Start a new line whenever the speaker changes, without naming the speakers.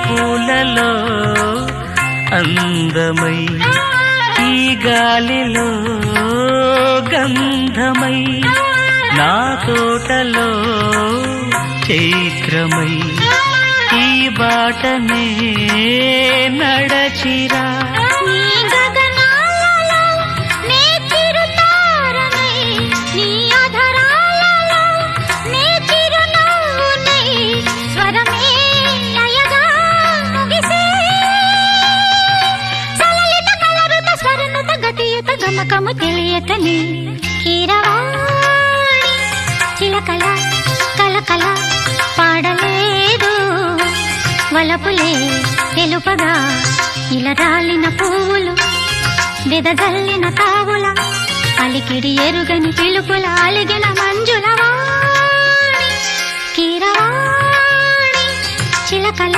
పూలలో అందమై ఈ గాలిలో గంధమై నా తోటలో చైత్రమై ఈ బాటనే నడచిరా
గమకము తెలియకని కీరవాణి చిలకల కలకల పాడలేదు వలపులే తెలుపగా ఇలా రాలిన పువ్వులు వెదజల్లిన తావుల అలికిడి ఎరుగని పిలుపుల అలిగిన మంజుల వాణి కీరవాణి చిలకల